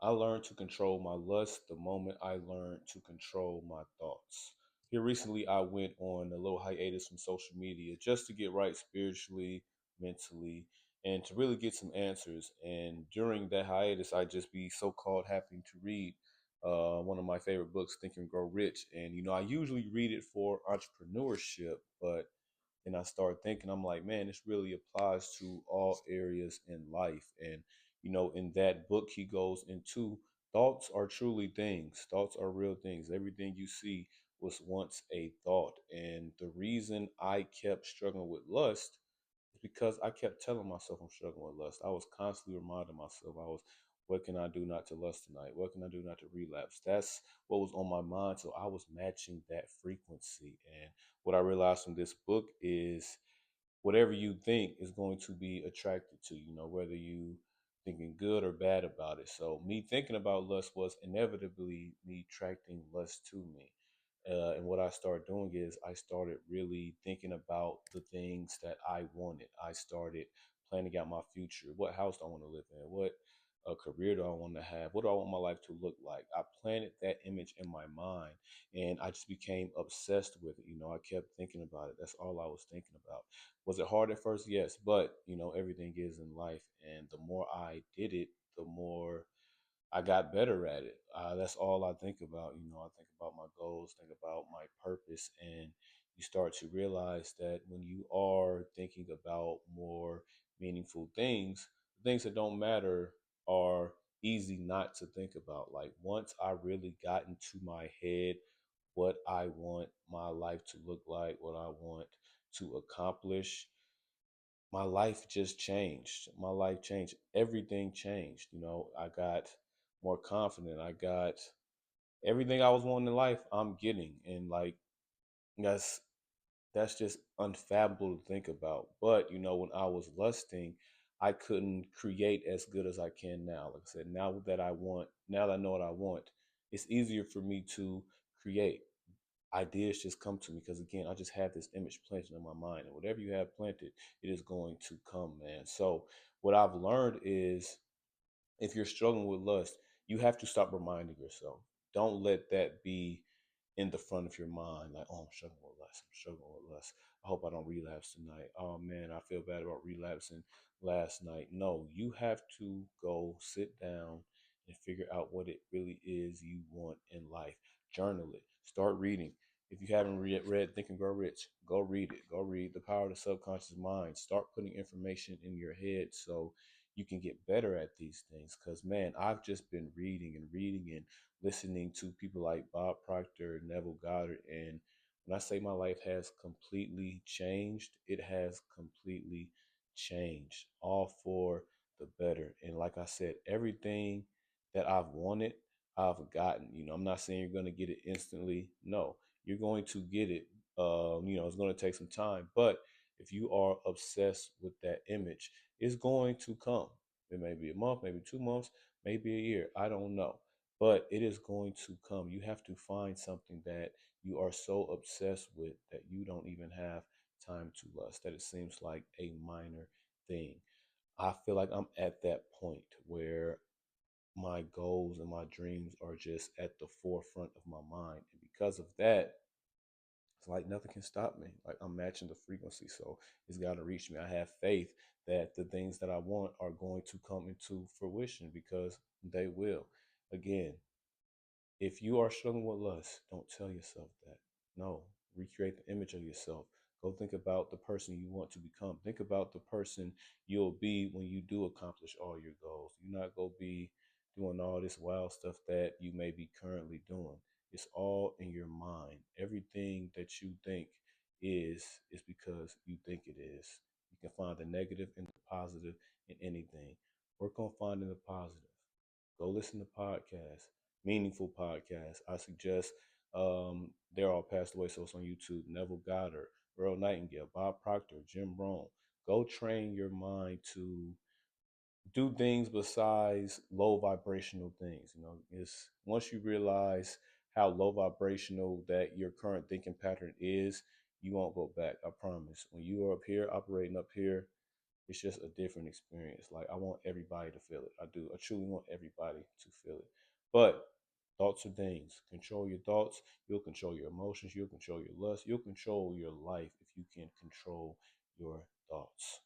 I learned to control my lust the moment I learned to control my thoughts. Here recently, I went on a little hiatus from social media just to get right spiritually, mentally, and to really get some answers. And during that hiatus, I just be so called having to read one of my favorite books, Think and Grow Rich. And, I usually read it for entrepreneurship, but and I started thinking, I'm like, man, this really applies to all areas in life. And, in that book, he goes into thoughts are truly things, thoughts are real things. Everything you see was once a thought. And the reason I kept struggling with lust is because I kept telling myself I'm struggling with lust. I was constantly reminding myself, what can I do not to lust tonight? What can I do not to relapse? That's what was on my mind. So I was matching that frequency. And what I realized from this book is whatever you think is going to be attracted to, whether you thinking good or bad about it. So me thinking about lust was inevitably me attracting lust to me. And what I started doing is I started really thinking about the things that I wanted. I started planning out my future. What house do I want to live in? What career do I want to have? What do I want my life to look like? I planted that image in my mind and I just became obsessed with it. I kept thinking about it. That's all I was thinking about. Was it hard at first? Yes. But, everything is in life. And the more I did it, the more I got better at it. That's all I think about. I think about my goals, think about my purpose, and you start to realize that when you are thinking about more meaningful things, things that don't matter are easy not to think about. Like once I really got into my head what I want my life to look like, what I want to accomplish, my life just changed. My life changed. Everything changed. I got more confident. I got everything I was wanting in life, I'm getting. And like that's that's just unfathomable to think about. But when I was lusting, I couldn't create as good as I can now. Like I said, now that I know what I want, it's easier for me to create ideas just come to me because again I just have this image planted in my mind, and whatever you have planted it is going to come, man. So what I've learned is if you're struggling with lust, you have to stop reminding yourself. Don't let that be in the front of your mind, like, oh, I'm struggling with lust. I'm struggling with lust. I hope I don't relapse tonight. Oh man, I feel bad about relapsing last night. No, you have to go sit down and figure out what it really is you want in life. Journal it. Start reading. If you haven't read Think and Grow Rich, go read it. Go read The Power of the Subconscious Mind. Start putting information in your head so you can get better at these things. Because, man, I've just been reading and reading and listening to people like Bob Proctor, Neville Goddard. And when I say my life has completely changed, it has completely changed, all for the better. And like I said, everything that I've wanted, I've gotten. I'm not saying you're going to get it instantly. No, you're going to get it. It's going to take some time. But if you are obsessed with that image, it's going to come. It may be a month, maybe 2 months, maybe a year. I don't know, but it is going to come. You have to find something that you are so obsessed with that you don't even have time to lust, that it seems like a minor thing. I feel like I'm at that point where my goals and my dreams are just at the forefront of my mind. And because of that, it's like nothing can stop me. Like I'm matching the frequency. So it's got to reach me. I have faith that the things that I want are going to come into fruition because they will. Again, if you are struggling with lust, don't tell yourself that. No, recreate the image of yourself. Go think about the person you want to become. Think about the person you'll be when you do accomplish all your goals. You're not going to be doing all this wild stuff that you may be currently doing. It's all in your mind. Everything that you think is because you think it is. You can find the negative and the positive in anything. Work on finding the positive. Go listen to podcasts, meaningful podcasts. I suggest they're all passed away, so it's on YouTube. Neville Goddard, Earl Nightingale, Bob Proctor, Jim Rohn. Go train your mind to do things besides low vibrational things. It's once you realize how low vibrational that your current thinking pattern is, you won't go back. I promise. When you are up here, operating up here, It's just a different experience. Like I want everybody to feel it. I do. I truly want everybody to feel it. But thoughts are things. Control your thoughts. You'll control your emotions. You'll control your lust. You'll control your life if you can control your thoughts.